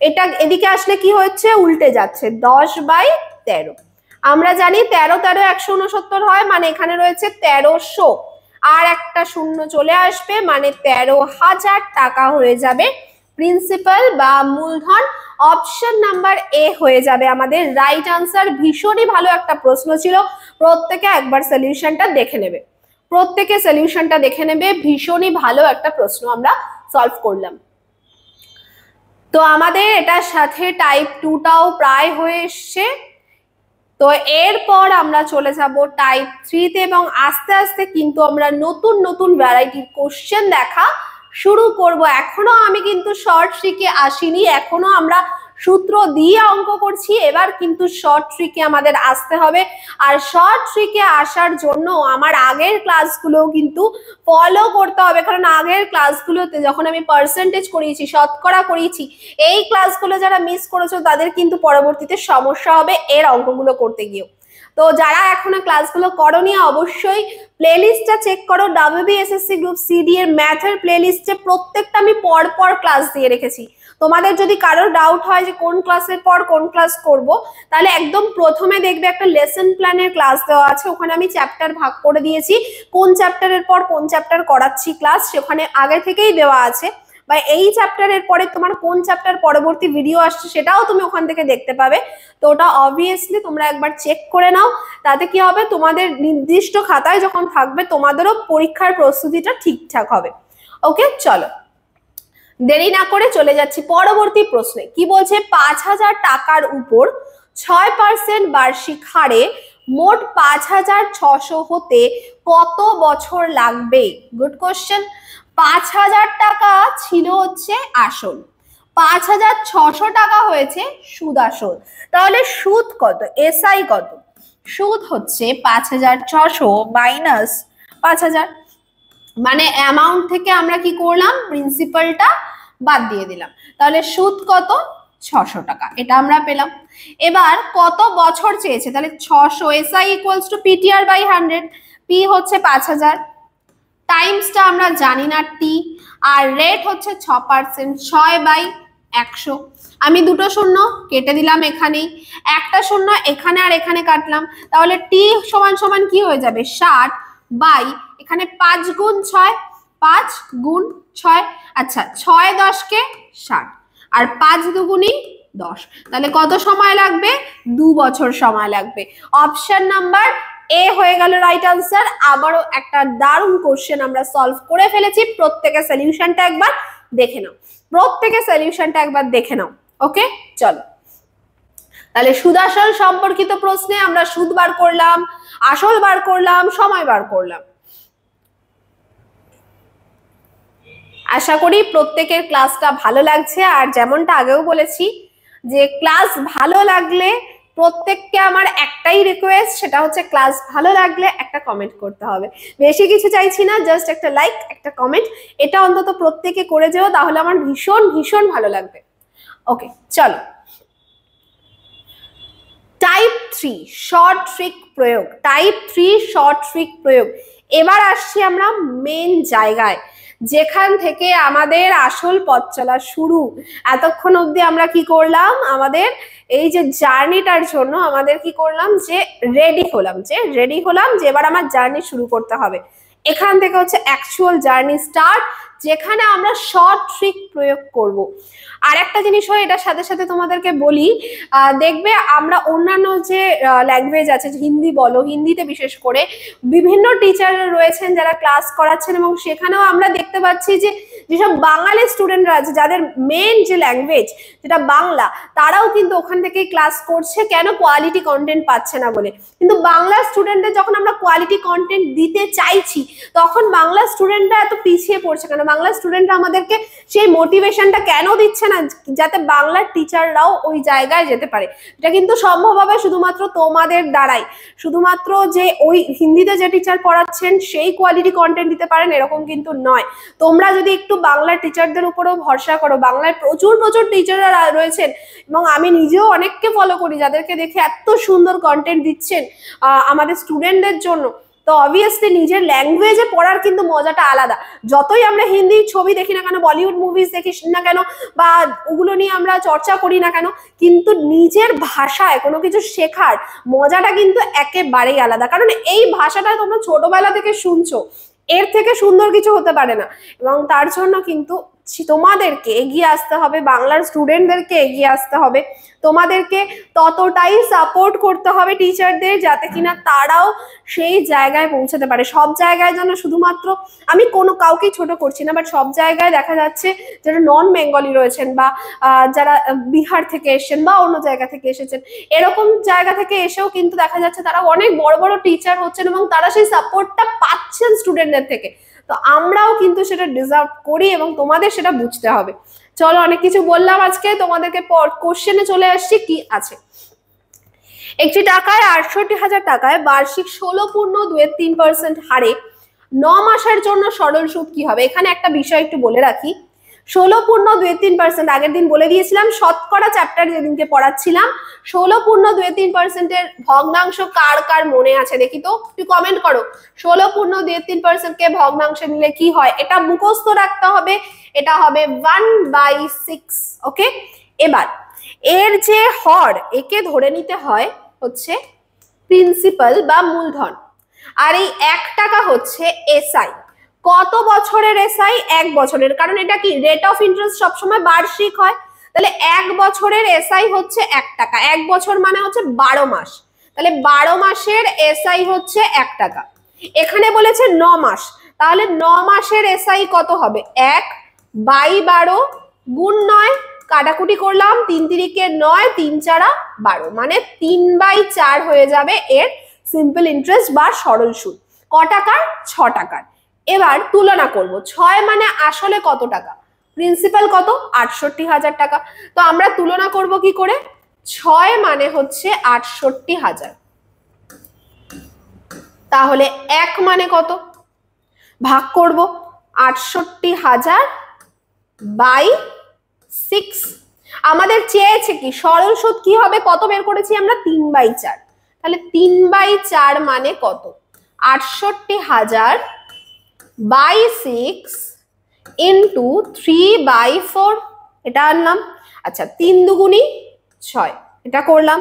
এটা এদিকে আসলে কি হচ্ছে? উল্টে যাচ্ছে, 10/13। আমরা জানি 13 13 169 হয়, মানে এখানে রয়েছে 1300, আর একটা শূন্য চলে আসবে, মানে 13,000 টাকা হয়ে যাবে প্রিন্সিপাল বা মূলধন। অপশন নাম্বার এ হয়ে যাবে আমাদের রাইট আনসার। ভীষণই ভালো একটা প্রশ্ন ছিল, প্রত্যেকে একবার সলিউশনটা দেখে নেবে, প্রত্যেকে সলিউশনটা দেখে নেবে। ভীষণই ভালো একটা প্রশ্ন আমরা সলভ করলাম। তো আমাদের এটার সাথে টাইপ 2টাও প্রায় হয়ে এসছে। তো এরপর আমরা চলে যাব টাইপ 3তে, এবং আস্তে আস্তে কিন্তু আমরা নতুন নতুন ভ্যারাইটির কোশ্চেন দেখা শুরু করব। এখনো আমি কিন্তু শর্ট শিখে আসিনি, এখনো আমরা সূত্র দিয়ে অঙ্ক করছি। এবার কিন্তু শর্ট ট্রিকে আমাদের আসতে হবে, আর শর্ট ট্রিকে আসার জন্য আমার আগের ক্লাসগুলো কিন্তু ফলো করতে হবে, কারণ আগের ক্লাসগুলোতে যখন আমি পার্সেন্টেজ করিয়েছি, শতকরা করিয়েছি, এই ক্লাসগুলো যারা মিস করেছো তাদের কিন্তু পরবর্তীতে সমস্যা হবে এর অঙ্কগুলো করতে গিয়েও। তো যারা এখনো ক্লাসগুলো করোনি অবশ্যই প্লেলিস্টটা চেক করো। WBSSC গ্রুপ সিডি এর ম্যাথের প্লেলিস্টে প্রত্যেকটা আমি পর ক্লাস দিয়ে রেখেছি। তোমাদের যদি কারোর ডাউট হয় যে কোন ক্লাসের পর কোন ক্লাস করব, তাহলে একদম প্রথমে দেখবে একটা লেসন প্ল্যানের ক্লাস দেওয়া আছে, ওখানে আমি চ্যাপ্টার ভাগ করে দিয়েছি, কোন চ্যাপ্টারের পর কোন চ্যাপ্টার করাচ্ছি ক্লাস সেখানে আগে থেকেই দেওয়া আছে, বা এই চ্যাপ্টারের পরে তোমার কোন চ্যাপ্টার পরবর্তী ভিডিও আসছে সেটাও তুমি ওখান থেকে দেখতে পাবে। তো ওটা অবভিয়াসলি তোমরা একবার চেক করে নাও, তাতে কি হবে তোমাদের নির্দিষ্ট খাতায় যখন থাকবে তোমাদেরও পরীক্ষার প্রস্তুতিটা ঠিকঠাক হবে। ওকে, চলো দেরি না করে চলে যাচ্ছি পরবর্তী প্রশ্নে। কি বলছে, 5,000 টাকার উপর 6% বার্ষিক হারে মোট 5,600 হতে কত বছর লাগবে? Good question. 5,000 টাকা ছিল হচ্ছে আসল, 5,600 টাকা হয়েছে সুদ আসল, তাহলে সুদ কত? এসআই কত? সুদ হচ্ছে 5,600 মাইনাস 5,000, মানে অ্যামাউন্ট থেকে আমরা কি করলাম, প্রিন্সিপালটা বাদ দিয়ে দিলাম, তাহলে সুদ কত? 600 টাকা, এটা আমরা পেলাম। এবার কত বছর চেয়েছে, তাহলে 600 SI equals to PTR by 100, P হচ্ছে 5,000, টাইমসটা আমরা জানি না টি, আর রেট হচ্ছে 6%, 6/100। আমি দুটো শূন্য কেটে দিলাম এখানেই, একটা শূন্য এখানে আর এখানে কাটলাম, তাহলে টি সমান সমান কি হয়ে যাবে, 60 বাই এখানে 5 গুণ 6, 5 গুণ 6, আচ্ছা 6 10 কে 60, আর 5 দুগুণী 10, তাহলে কত সময় লাগবে? 2 বছর সময় লাগবে। অপশন নাম্বার এ হয়ে গেল রাইট আনসার। আবারও একটা দারুণ কোশ্চেন আমরা সলভ করে ফেলেছি, প্রত্যেকে সলিউশনটা একবার দেখে নাও, প্রত্যেকে সলিউশনটা একবার দেখে নাও। ওকে, চলো তাহলে সুদ আসল সম্পর্কিত প্রশ্নে আমরা সুদ বার করলাম, আসল বার করলাম, সময় বার করলাম। আশা করি প্রত্যেকের ক্লাসটা ভালো লাগছে, আর যেমনটা আগেও বলেছি যে ক্লাস ভালো লাগলে প্রত্যেককে আমার একটাই রিকোয়েস্ট, সেটা হচ্ছে ক্লাস ভালো লাগলে একটা কমেন্ট করতে হবে, বেশি কিছু চাইছি না, জাস্ট একটা লাইক, একটা কমেন্ট, এটা অন্তত প্রত্যেকে করে যেও, তাহলে আমার ভীষণ ভীষণ ভালো লাগবে। ওকে, চলো টাইপ 3 শর্ট ট্রিক প্রয়োগ, টাইপ 3 শর্ট ট্রিক প্রয়োগ। এবার আসছি আমরা মেন জায়গায়, যেখান থেকে আমাদের আসল পথ চলা শুরু। এতক্ষণ অবধি আমরা কি করলাম, আমাদের এই যে জার্নিটার জন্য আমাদের কি করলাম, যে রেডি হলাম যে এবার আমার জার্নি শুরু করতে হবে। এখান থেকে হচ্ছে অ্যাকচুয়াল জার্নি স্টার্ট, যেখানে আমরা শর্ট ট্রিক প্রয়োগ করব। আর একটা জিনিস হয়, এটার সাথে সাথে তোমাদেরকে বলি, দেখবে আমরা অন্যান্য যে ল্যাঙ্গুয়েজ আছে, হিন্দি বলো, হিন্দিতে বিশেষ করে বিভিন্ন টিচার রয়েছেন যারা ক্লাস করাচ্ছেন, এবং সেখানেও আমরা দেখতে পাচ্ছি যে যেসব বাঙালি স্টুডেন্টরা আছে, যাদের মেন যে ল্যাঙ্গুয়েজ যেটা বাংলা, তারাও কিন্তু ওখান থেকেই ক্লাস করছে, কেন? কোয়ালিটি কন্টেন্ট পাচ্ছে না বলে। কিন্তু বাংলা স্টুডেন্টদের যখন আমরা কোয়ালিটি কন্টেন্ট দিতে চাইছি, তখন বাংলা স্টুডেন্টরা এত পিছিয়ে পড়ছে কেন? বাংলা স্টুডেন্টরা আমাদেরকে সেই মোটিভেশনটা কেন দিচ্ছে না, যাতে বাংলার টিচাররাও ওই জায়গায় যেতে পারে? এটা কিন্তু সম্ভব হবে শুধুমাত্র তোমাদের দ্বারাই, শুধুমাত্র যে ওই হিন্দিতে যে টিচার পড়াচ্ছেন সেই কোয়ালিটি কন্টেন্ট দিতে পারেন এরকম কিন্তু নয়। তোমরা যদি একটু বাংলা টিচারদের উপরেও ভরসা করো, বাংলায় প্রচুর প্রচুর টিচাররা রয়েছেন, এবং আমি নিজেও অনেককে ফলো করি যাদেরকে দেখে এত সুন্দর কন্টেন্ট দিচ্ছেন আমাদের স্টুডেন্টদের জন্য, তো অবভিয়াসলি নিজের ল্যাঙ্গুয়েজে পড়ার কিন্তু মজাটা আলাদা। যতই আমরা হিন্দি ছবি দেখি না কেন, বলিউড মুভিজ দেখি না কেন, বা ওগুলো নিয়ে আমরা চর্চা করি না কেন, কিন্তু নিজের ভাষায় কোনো কিছু শেখার মজাটা কিন্তু একেবারেই আলাদা। কারণ এই ভাষাটা তোমরা ছোটবেলা থেকে শুনছো, এর থেকে সুন্দর কিছু হতে পারে না। এবং তার জন্য কিন্তু তোমাদেরকে এগিয়ে আসতে হবে, বাংলার স্টুডেন্টদেরকে এগিয়ে আসতে হবে, তোমাদেরকে ততটাই সাপোর্ট করতে হবে টিচারদের, যাতে কিনা তারাও সেই জায়গায় পৌঁছাতে পারে। সব জায়গায় যেন শুধুমাত্র, আমি কোনো কাউকেই ছোট করছি না, বাট সব জায়গায় দেখা যাচ্ছে যারা নন বেঙ্গলি রয়েছেন, বা যারা বিহার থেকে এসেছেন বা অন্য জায়গা থেকে এসেছেন, এরকম জায়গা থেকে এসেও কিন্তু দেখা যাচ্ছে তারা অনেক বড় বড় টিচার হচ্ছেন, এবং তারা সেই সাপোর্টটা পাচ্ছেন স্টুডেন্টদের থেকে। তো আমরাও কিন্তু সেটা ডিজার্ভ করি এবং তোমাদের সেটা বুঝতে হবে। চলো, অনেক কিছু বললাম আজকে, তোমাদেরকে কোশ্চেনে চলে আসছি কি আছে। একটি টাকায় ৬৮,০০০ টাকায় বার্ষিক ১৬.২৩% হারে ৯ মাসের জন্য সরল সুদ কি হবে? এখানে একটা বিষয় একটু বলে রাখি, ১৬.২৩% আগের দিন বলে দিয়েছিলাম, শতকরা চ্যাপ্টার যেদিনকে পড়াচ্ছিলাম ১৬.২৩%-এর ভগ্নাংশ কার কার মনে আছে দেখি তো, একটু কমেন্ট করো। ১৬.২৩% কে ভগ্নাংশে নিলে কি হয়? এটা মুখস্থ রাখতে হবে, এটা হবে 1/6। ওকে, এবার এর যে হর, একে ধরে নিতে হয় হচ্ছে প্রিন্সিপাল বা মূলধন, আর এই ১ টাকা হচ্ছে এসআই। কত বছরের এসআই? ১ বছরের, কারণ এটা কি রেট অফ ইন্টারেস্ট সবসময় বার্ষিক হয়, তাহলে ১ বছরের এসআই হচ্ছে ১ টাকা। ১ বছর মানে হচ্ছে ১২ মাস, তাহলে ১২ মাসের এসআই হচ্ছে ১ টাকা। এখানে বলেছে ৯ মাস, তাহলে ৯ মাসের এসআই কত হবে? ১/১২ গুণ ৯, কাটাকুটি করলাম, ৩ তিরিকে ৯, ৩ চারা ১২, মানে ৩/৪ হয়ে যাবে এর সিম্পল ইন্টারেস্ট বা সরল সুদ। ক টাকার? ৬ টাকার। এবার তুলনা করব, ৬ মানে আসলে কত টাকা? প্রিন্সিপাল কত? ৬৮,০০০ টাকা। তো আমরা তুলনা করব কি করে? ৬ মানে হচ্ছে ৬৮,০০০, তাহলে ১ মানে কত? ভাগ করব ৬৮,০০০/6। আমাদের চেয়েছে কি সরল সুদ কি হবে? কত বের করেছি আমরা? ৩/৪। তাহলে ৩/৪ মানে কত? ৬৮,০০০/6 ইন্টু 3/4, এটা আনলাম। আচ্ছা, ৩ দুগুণী ৬, এটা করলাম।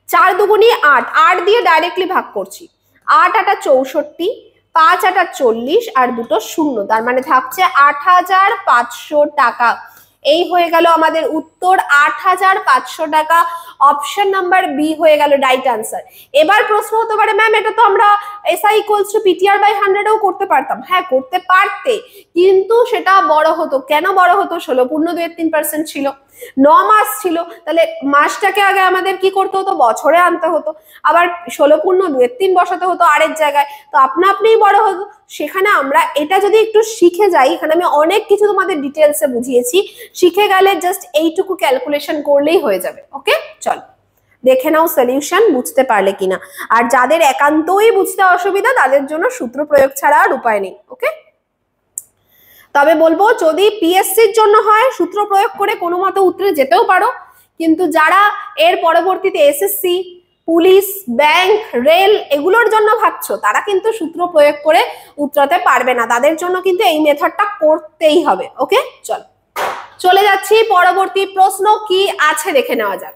৪ দুগুণী ৮, ৮ দিয়ে ডাইরেক্টলি ভাগ করছি। ৮ ৮ ৬৪, ৫ ৮ ৪০ আর দুটো শূন্য, তার মানে থাকছে ৮,৫০০ টাকা। এই হয়ে গেল আমাদের উত্তর, ৮,৫০০ টাকা। অপশন নাম্বার বি হয়ে গেল রাইট আনসার। এবার প্রশ্ন হতে পারে, ম্যাম এটা তো আমরা এসআই ইকুয়ালস টু PTR/100-এও করতে পারতাম। হ্যাঁ, করতে পারতে, কিন্তু সেটা বড় হতো। কেন বড় হতো? ১৬.২৩% ছিল, ৯ মাস ছিল, তাহলে মাসটাকে আগে আমাদের কি করতে হতো? বছরে আনতে হতো, আবার ১৬.২৩ বসাতে হতো আরেক জায়গায়, তো আপনা আপনিই বড় হতো। সেখানে আমরা এটা যদি একটু শিখে যাই, এখানে আমি অনেক কিছু তোমাদের ডিটেলসে বুঝিয়েছি, শিখে গেলে জাস্ট এইটুকু ক্যালকুলেশন করলেই হয়ে যাবে। ওকে, চল দেখে নাও সলিউশন, বুঝতে পারলে কিনা। আর যাদের একান্তই বুঝতে অসুবিধা, তাদের জন্য সূত্র প্রয়োগ ছাড়া আর উপায় নেই। ওকে, তবে বলবো যদি পিএসসির জন্য হয়, সূত্র প্রয়োগ করে কোনো মতে উত্তরে যেতেও পারো, কিন্তু যারা এর পরবর্তীতে এসএসসি, পুলিশ, ব্যাংক, রেল এগুলোর জন্য ভাবছো, তারা কিন্তু সূত্র প্রয়োগ করে উত্তরাতে পারবে না, তাদের জন্য কিন্তু এই মেথডটা করতেই হবে। ওকে, চলে যাচ্ছি পরবর্তী প্রশ্ন কি আছে দেখে নেওয়া যাক।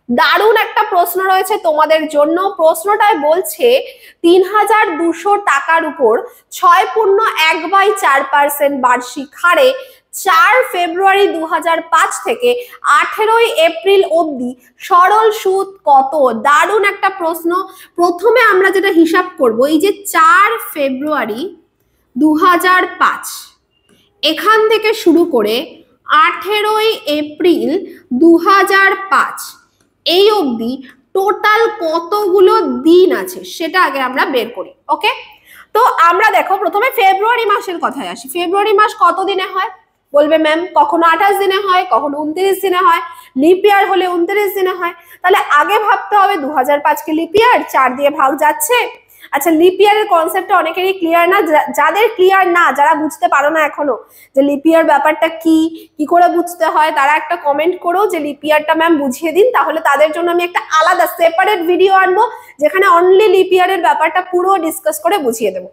দারুণ একটা প্রশ্ন রয়েছে তোমাদের জন্য। প্রশ্নটায় বলছে ৩,২০০ টাকার উপর ৬.১/৪% বার্ষিক হারে ৪ ফেব্রুয়ারি ২০০৫ থেকে ১৮ এপ্রিল অবধি সরল সুদ কত? দারুণ একটা প্রশ্ন। প্রথমে আমরা যেটা হিসাব করব, এই যে ৪ ফেব্রুয়ারি ২০০৫ এখান থেকে শুরু করে ১৮ এপ্রিল ২০০৫ এই অবধি টোটাল কতগুলো দিন আছে সেটা আগে আমরা বের করি। ওকে, তো আমরা দেখো প্রথমে ফেব্রুয়ারি মাসের কথায় আসি। ফেব্রুয়ারি মাস কত দিনে হয়? বলবে ম্যাম কখনো ২৮ দিনে হয়, কখনো ২৯ দিনে হয়, লিপ ইয়ার হলে ২৯ দিনে হয়। তাহলে আগে ভাবতে হবে ২০০৫কে লিপ ইয়ার, ৪ দিয়ে ভাগ যাচ্ছে। আচ্ছা, লিপ ইয়ারের কনসেপ্টটা অনেকেরই ক্লিয়ার না, যাদের ক্লিয়ার না, যারা বুঝতে পারো না এখনো যে লিপ ইয়ার ব্যাপারটা কি করে বুঝতে হয়, তারা একটা কমেন্ট করো যে লিপ ইয়ারটা ম্যাম বুঝিয়ে দিন, তাহলে তাদের জন্য আমি একটা আলাদা সেপারেট ভিডিও আনবো যেখানে অনলি লিপ ইয়ারের ব্যাপারটা পুরো ডিসকাস করে বুঝিয়ে দেবো।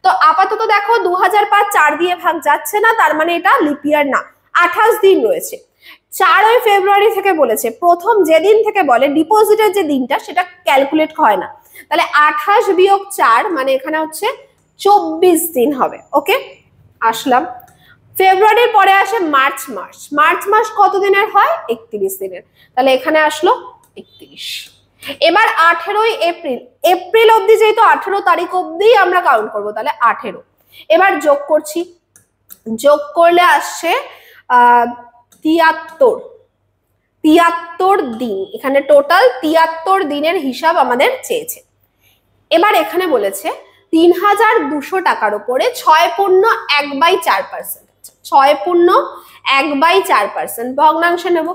তো আপাতত দেখো ২০০৫ ৪ দিয়ে ভাগ যাচ্ছে না, তার মানে এটা লিপ ইয়ার না, ২৮ দিন রয়েছে। ৪ ফেব্রুয়ারি থেকে বলেছে, প্রথম যেদিন থেকে বলে ডিপোজিটের যে দিনটা সেটা ক্যালকুলেট হয় না, তাহলে ২৮ বিয়োগ ৪ মানে এখানে হচ্ছে ২৪ দিন হবে। ওকে, আসলাম। ফেব্রুয়ারির পরে আসে মার্চ মাস। মার্চ মাস কত দিনের হয়? ৩১ দিনের, তাহলে এখানে আসলো ৩১। এবার ১৮ এপ্রিল, এপ্রিল অবধি যেহেতু ১৮ তারিখ অবধি আমরা কাউন্ট করবো, তাহলে ১৮। এবার যোগ করছি, যোগ করলে আসছে ৭৩ দিন। এখানে টোটাল ৭৩ দিনের হিসাব আমাদের চেয়েছে। এবার এখানে বলেছে 3,200 টাকার উপরে 6.1/4%, 6.1/4% ভগ্নাংশে নেব।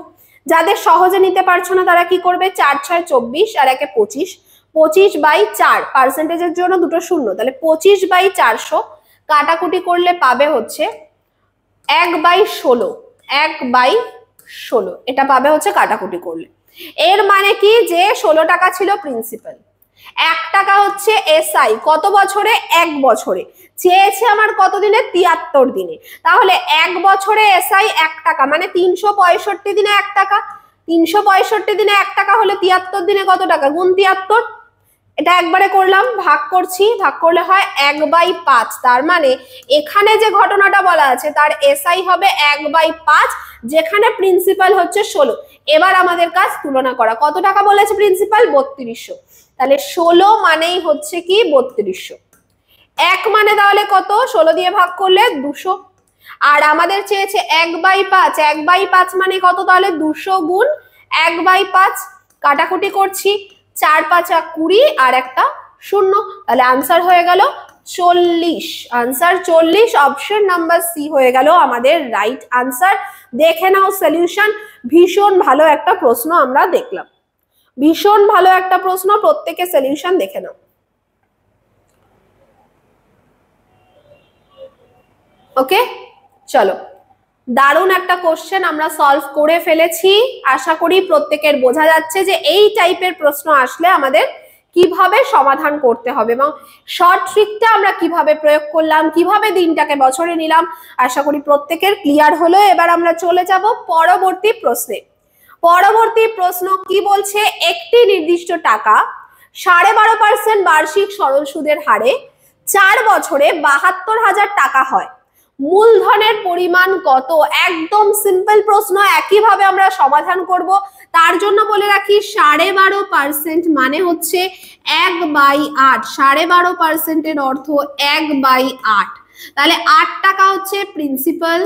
যাদের সহজে নিতে পারছো না তারা কি করবে, 4 6 24 আর 1 25, 25/4 পার্সেন্টেজের জন্য দুটো শূন্য, তাহলে 25/400 কাটাকুটি করলে পাবে হচ্ছে 1/16, 1/16 এটা পাবে হচ্ছে কাটাকুটি করলে। এর মানে কি যে 16 টাকা ছিল প্রিন্সিপাল, 1 টাকা হচ্ছে এসআই, কত বছরে, 1 বছরে, চেয়েছে আমার কত দিনে, 73 দিনে, তাহলে 1 বছরে এসআই 1 টাকা মানে 365 দিনে 1 টাকা, 365 দিনে 1 টাকা হলে 73 দিনে কত টাকা, গুণ 73, এটা একবারে করলাম, ভাগ করছি, ভাগ করলে হয় 1/5, তার মানে এখানে যে ঘটনাটা বলা আছে তার এসআই হবে 1/5, যেখানে প্রিন্সিপাল হচ্ছে 16। এবার আমাদের কাজ তুলনা করা, কত টাকা বলেছে প্রিন্সিপাল, 3200, তাহলে 16 মানেই হচ্ছে কি 3200, 1 মানে তাহলে কত, 16 দিয়ে ভাগ করলে 200, আর আমাদের চেয়েছে 1/5, 1/5 মানে কত, তাহলে 200 গুণ 1/5, কাটাকুটি করছি, 4 5 20 আর একটা শূন্য, তাহলে আনসার হয়ে গেল 40, আনসার 40, অপশন নাম্বার সি হয়ে গেল আমাদের রাইট আনসার। দেখে নাও সলিউশন, ভীষণ ভালো একটা প্রশ্ন আমরা দেখলাম, ভীষণ ভালো একটা প্রশ্ন, প্রত্যেকে সলিউশন দেখে নাও। ওকে চলো, দারুণ একটা কোশ্চেন আমরা সলভ করে ফেলেছি, আশা করি প্রত্যেকের বোঝা যাচ্ছে যে এই টাইপের প্রশ্ন আসলে আমাদের কিভাবে সমাধান করতে হবে এবং শর্ট ট্রিকটা আমরা কিভাবে প্রয়োগ করলাম, কিভাবে দিনটাকে বছরে নিলাম, আশা করি প্রত্যেকের ক্লিয়ার হলো। এবার আমরা চলে যাব পরবর্তী প্রশ্নে। পরবর্তী প্রশ্ন কি বলছে, একটি নির্দিষ্ট টাকা 12.5% বার্ষিক সরল সুদের হারে 4 বছরে 72,000 টাকা হয়, মূলধনের পরিমাণ কত? একদম সিম্পল প্রশ্ন, একইভাবে আমরা সমাধান করব। তার জন্য বলে রাখি 12.5% মানে হচ্ছে 1/8, 12.5% এর অর্থ 1/8, তাহলে 8 টাকা হচ্ছে প্রিন্সিপাল,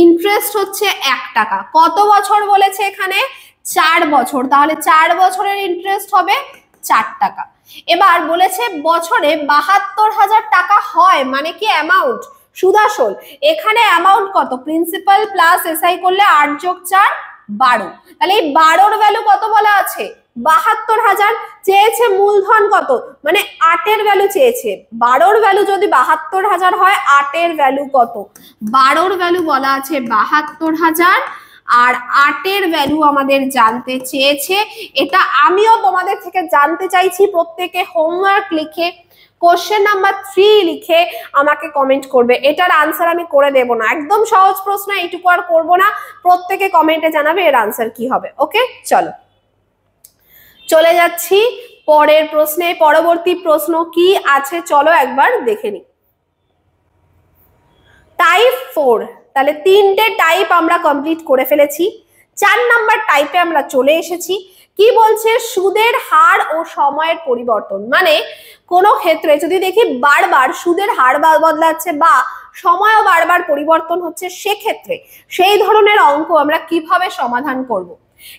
ইন্টারেস্ট হচ্ছে 1 টাকা, কত বছর বলেছে এখানে, 4 বছর, তাহলে 4 বছরের ইন্টারেস্ট হবে 4 টাকা। এবার বলেছে বছরে 72,000 টাকা হয়, মানে কি অ্যামাউন্ট, সুদাসল, এখানে অ্যামাউন্ট কত, প্রিন্সিপাল প্লাস এসআই করলে 8 যোগ 4 12, তাহলে এই 12 ভ্যালু কত বলা আছে, 72,000, চেয়েছে মূলধন কত, মানে 8 এর ভ্যালু চেয়েছে, 12 ভ্যালু যদি 72,000 হয় 8 এর ভ্যালু কত, 12 ভ্যালু বলা আছে 72,000 আর 8 এর ভ্যালু আমাদের জানতে চেয়েছে। এটা আমিও তোমাদের থেকে জানতে চাইছি, প্রত্যেকে হোমওয়ার্ক লিখে কোশ্চেন নাম্বার 3 লিখে আমাকে কমেন্ট করবে, এটার আনসার আমি করে দেব না, একদম সহজ প্রশ্ন, এইটুকু আর করব না, প্রত্যেকে কমেন্টে জানাবে এর আনসার কি হবে। ওকে চলো চলে যাচ্ছি পরের প্রশ্নে। পরবর্তী প্রশ্ন কি আছে চলো একবার দেখে নিই। টাইপ 4, তাহলে 3টে টাইপ আমরা কমপ্লিট করে ফেলেছি, 4 নাম্বার টাইপে আমরা চলে এসেছি। কি বলছে, সুদের হার ও সময়ের পরিবর্তন, মানে কোন ক্ষেত্রে যদি দেখি বারবার সুদের হার বদলাচ্ছে বা সময়ও বারবার পরিবর্তন হচ্ছে, সেক্ষেত্রে সেই ধরনের অঙ্ক আমরা কিভাবে সমাধান করব।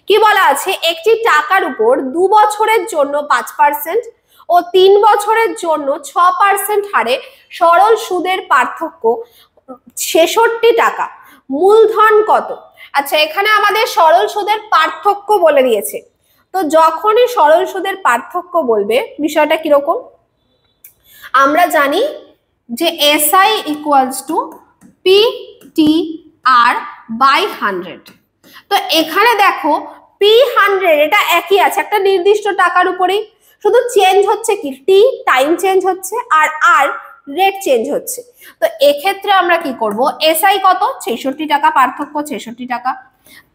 কি বলা আছে, একটি টাকার উপর 2 বছরের জন্য 5% ও 3 বছরের জন্য 6% হারে সরল সুদের পার্থক্য 66 টাকা, মূলধন কত? আচ্ছা, এখানে আমাদের সরল সুদের পার্থক্য বলে দিয়েছে, তো যখনই সরল সুদের পার্থক্য বলবে বিষয়টা কিরকম, আমরা জানি যে SI equals to PTR by 100, তো এখানে দেখো P100 এটা একই আছে, একটা নির্দিষ্ট টাকার উপরেই, শুধু চেঞ্জ হচ্ছে কি, টি টাইম চেঞ্জ হচ্ছে আর আর রেট চেঞ্জ হচ্ছে। তো এক্ষেত্রে আমরা কি করব, এসআই কত 66 টাকা, পার্থক্য 66 টাকা,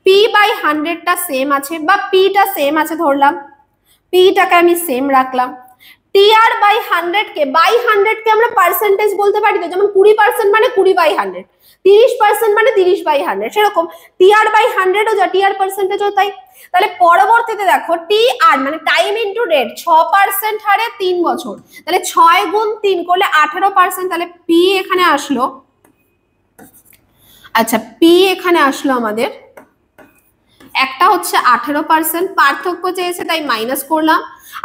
P/100টা সেম আছে বা Pটা সেম আছে ধরলাম, Pটাকে আমি সেম রাখলাম, TR/100 কে বাই 100 কে আমরা পার্সেন্টেজ বলতে পারি, তো যেমন 20% মানে 20/100, 30% মানে 30/100, সেরকম TR/100 ও যা TR পার্সেন্টেজও তাই। তাহলে পরবর্তীতে দেখো TR মানে টাইম ইনটু রেট, 6% হারে 3 বছর, তাহলে 6 গুণ 3 করলে 18%, তাহলে P এখানে আসলো, আচ্ছা P এখানে আসলো আমাদের, একটা হচ্ছে 18%, পার্থক্য চেয়েছে তাই মাইনাস করলাম,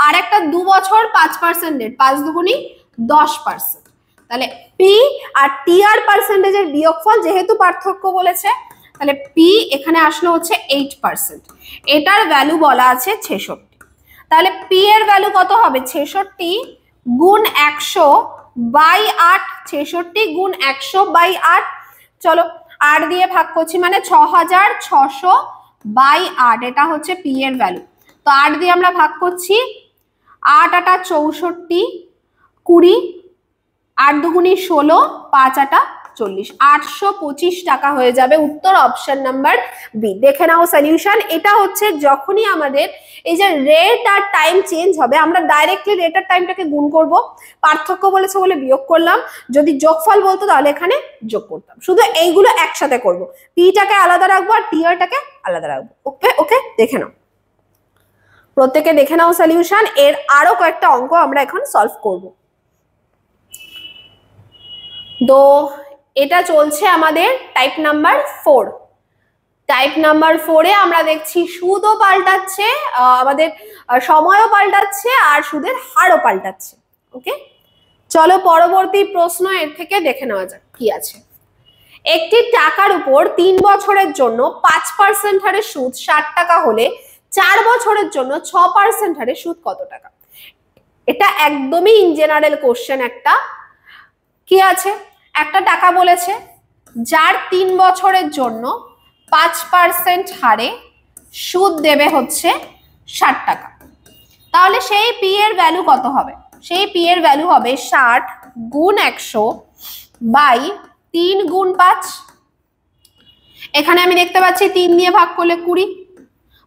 আর একটা 2 বছর 5% রেট, 5 দুগুণী 10%। তাহলে পি আর টি আর পার্সেন্টেজের বিয়োগফল, যেহেতু পার্থক্য বলেছে, তাহলে পি এখানে আসলো হচ্ছে 8%, এটার ভ্যালু বলা আছে 66। তাহলে পি এর ভ্যালু কত হবে? 66 গুণ 100 বাই 8, 66 গুণ 100 বাই 8। চলো 8 দিয়ে ভাগ করছি, মানে 6600 বাই 8, এটা হচ্ছে পি এর ভ্যালু। তো 8 দিয়ে আমরা ভাগ করছি, 8 আটা 64, 20, 8 দুগুণি 16, 5 আটা 40, 825 টাকা হয়ে যাবে। উত্তর অপশন নাম্বার বি। দেখে নাও সলিউশন। এটা হচ্ছে যখনই আমাদের এই যে রেট আর টাইম চেঞ্জ হবে, আমরা ডাইরেক্টলি রেট আর টাইমটাকে গুণ করব, পার্থক্য বলেছে বলে বিয়োগ করলাম, যদি যোগফল বলতো তাহলে এখানে যোগ করতাম। শুধু এইগুলো একসাথে করব, পিটাকে আলাদা রাখবো আর টিআরটাকে আলাদা রাখবো। ওকে ওকে, দেখে নাও, প্রত্যেকে দেখে নাও সলিউশন। এর আরো কয়েকটা অঙ্ক আমরা এখন সলভ করব। তো এটা চলছে আমাদের টাইপ নাম্বার 4। টাইপ নাম্বার 4 এ আমরা দেখছি সুদও পাল্টাচ্ছে, আমাদের সময়ও পাল্টাচ্ছে, আর সুদের হারও পাল্টাচ্ছে। ওকে, চলো পরবর্তী প্রশ্ন এর থেকে দেখে নেওয়া যাক কি আছে। একটি টাকার উপর 3 বছরের জন্য 5% হারে সুদ 60 টাকা হলে 4 বছরের জন্য 6% হারে সুদ কত টাকা? এটা একদমই ইন জেনারেল কোশ্চেন একটা। কি আছে? একটা টাকা বলেছে যার 3 বছরের জন্য 5% হারে সুদ দেবে হচ্ছে 60 টাকা। তাহলে সেই পি এর ভ্যালু কত হবে? সেই পি এর ভ্যালু হবে 60 গুণ 100 বাই 3 গুণ 5। এখানে আমি দেখতে পাচ্ছি 3 দিয়ে ভাগ করলে 20,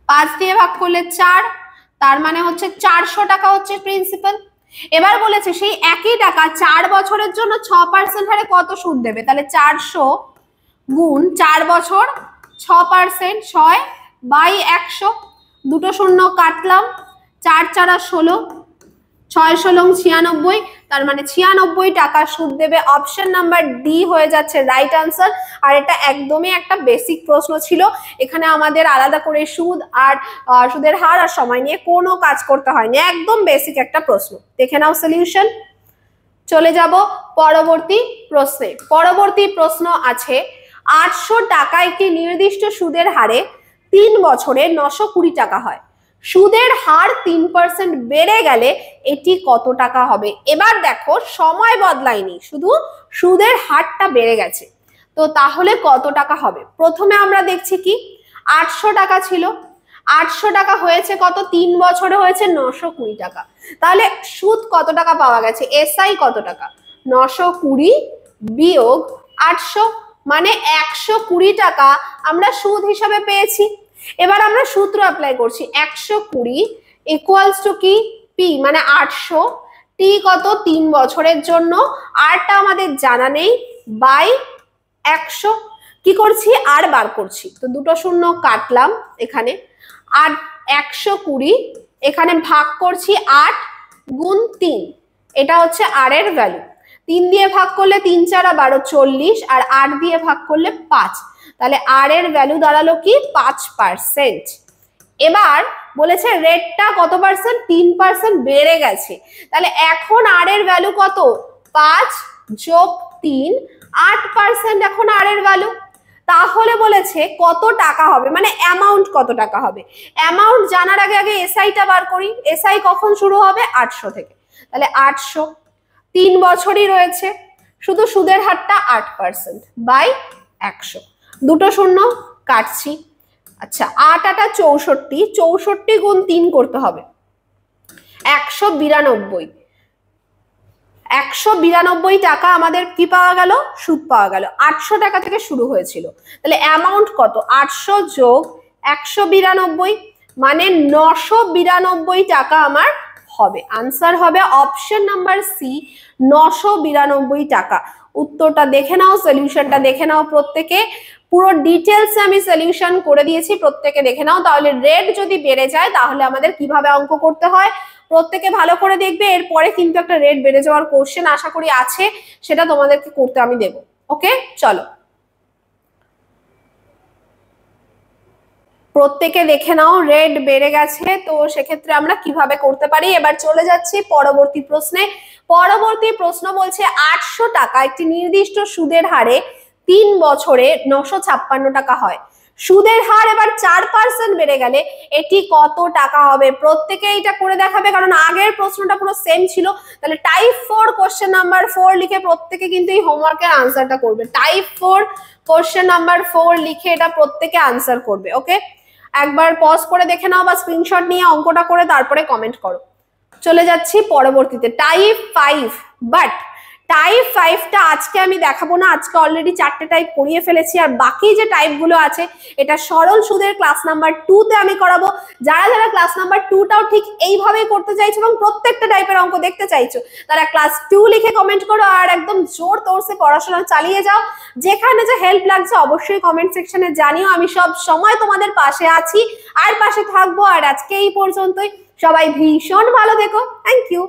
5 দিয়ে ভাগ করলে 4, তার মানে হচ্ছে 400 টাকা হচ্ছে প্রিন্সিপাল। এবার বলেছে সেই একই টাকা 4 বছরের জন্য 6% হারে কত সুদ দেবে। তাহলে 400 গুণ 4 বছর 6%, 6 বাই 100, দুটো শূন্য কাটলাম, 4 4 16, 6 16 96, তার মানে 96 টাকা সুদ দেবে। অপশন নাম্বার ডি হয়ে যাচ্ছে রাইট আনসার। আর এটা একদমই একটা বেসিক প্রশ্ন ছিল, এখানে আমাদের আলাদা করে সুদ আর সুদের হার আর সময় নিয়ে কোনো কাজ করতে হয়নি, একদম বেসিক একটা প্রশ্ন। দেখে নাও সলিউশন। চলে যাব পরবর্তী প্রশ্নে। পরবর্তী প্রশ্ন আছে 800 টাকা একটি নির্দিষ্ট সুদের হারে 3 বছরে 920 টাকা হয়, সুদের হার 3% বেড়ে গেলে এটি কত টাকা হবে? এবার দেখো সময় বদলায়নি, শুধু সুদের হারটা বেড়ে গেছে, তো তাহলে কত টাকা হবে? প্রথমে আমরা দেখছি কি 800 টাকা ছিল, 800 টাকা হয়েছে কত? 3 বছরে হয়েছে 920 টাকা। তাহলে সুদ কত টাকা পাওয়া গেছে? এসআই কত টাকা? 920 বিয়োগ 800, মানে 120 টাকা আমরা সুদ হিসাবে পেয়েছি। এবার আমরা সূত্র অ্যাপ্লাই করছি, 120 ইকুয়ালস টু কি? পি মানে 800, টি কত? 3 বছরের জন্য, আরটা আমাদের জানা নেই, বাই 100। কি করছি? আর বার করছি, তো দুটো শূন্য কাটলাম এখানে, আর 120 এখানে ভাগ করছি 8 গুণ 3, এটা হচ্ছে আর এর ভ্যালু। 3 দিয়ে ভাগ করলে 3 4 12 40, আর 8 দিয়ে ভাগ করলে 5, তাহলে আর এর ভ্যালু দাঁড়ালো কি? 5%। এবার বলেছে রেটটা কত পার্সেন্ট? 3% বেড়ে গেছে, তাহলে এখন আর এর ভ্যালু কত? 5 যোগ 3, 8% এখন আর এর ভ্যালু। তাহলে বলেছে কত টাকা হবে, মানে অ্যামাউন্ট কত টাকা হবে। অ্যামাউন্ট জানার আগে আগে এসআইটা বার করি। এসআই কখন শুরু হবে? 800 থেকে, তাহলে 800, 3 বছরই রয়েছে, শুধু সুদের হারটা 8% বাই 100, দুটো শূন্য কাটছি। আচ্ছা 8 8 64, 64 গুণ 3 করতে হবে, 192, 192 টাকা আমাদের কি পাওয়া গেল? সুদ পাওয়া গেল। 800 টাকা থেকে শুরু হয়েছিল, তাহলে অ্যামাউন্ট কত? 800 যোগ 192, মানে 992 টাকা আমার হবে। আনসার হবে অপশন নাম্বার সি, 992 টাকা। উত্তরটা দেখে নাও, সলিউশনটা দেখে নাও প্রত্যেকে, পুরো ডিটেলস আমি সলিউশন করে দিয়েছি, প্রত্যেকে দেখে নাও। তাহলে রেট যদি বেড়ে যায় তাহলে আমাদের কিভাবে অঙ্ক করতে হয় প্রত্যেকে ভালো করে দেখবে। এরপরে কিন্তু একটা রেট বেড়ে যাওয়ার কোশ্চেন আশা করি আছে, সেটা তোমাদেরকে করতে আমি দেব। ওকে, চলো প্রত্যেকে দেখে নাও রেড বেড়ে গেছে, তো সেক্ষেত্রে আমরা কিভাবে করতে পারি। এবার চলে যাচ্ছি পরবর্তী প্রশ্নে। পরবর্তী প্রশ্ন বলছে 800 টাকা একটি নির্দিষ্ট সুদের হারে 3 বছরে 956 টাকা হয়। সুদের হার এবার 4% বেড়ে গেলে এটি কত টাকা হবে? প্রত্যেকে এটা করে দেখাবে, কারণ আগের প্রশ্নটা পুরো সেম ছিল। তাহলে টাইপ 4 কোশ্চেন নাম্বার 4 লিখে প্রত্যেকে কিন্তু এই হোমওয়ার্কের আনসারটা করবে। টাইপ 4 কোশ্চেন নাম্বার 4 লিখে এটা প্রত্যেকে আনসার করবে। ওকে, একবার পজ করে দেখে নাও বা স্ক্রিনশট নিয়ে অঙ্কটা করে তারপরে কমেন্ট করো। চলে যাচ্ছি পরবর্তীতে টাইপ 5। বাট টাইপ 5টা আজকে আমি দেখাবো না, আজকে অলরেডি 4টে টাইপ করিয়ে ফেলেছি। আর বাকি যে টাইপগুলো আছে এটা সরল সুদের ক্লাস নাম্বার 2তে আমি করাবো। যারা যারা ক্লাস নাম্বার 2টাও ঠিক এইভাবেই করতে চাইছো এবং প্রত্যেকটা টাইপের অঙ্ক দেখতে চাইছো, তারা ক্লাস 2 লিখে কমেন্ট করো আর একদম জোর তোরসে পড়াশোনা চালিয়ে যাও। যেখানে যে হেল্প লাগছে অবশ্যই কমেন্ট সেকশনে জানিও, আমি সব সময় তোমাদের পাশে আছি আর পাশে থাকবো। আর আজকে এই পর্যন্তই, সবাই ভীষণ ভালো থেকো। Thank you.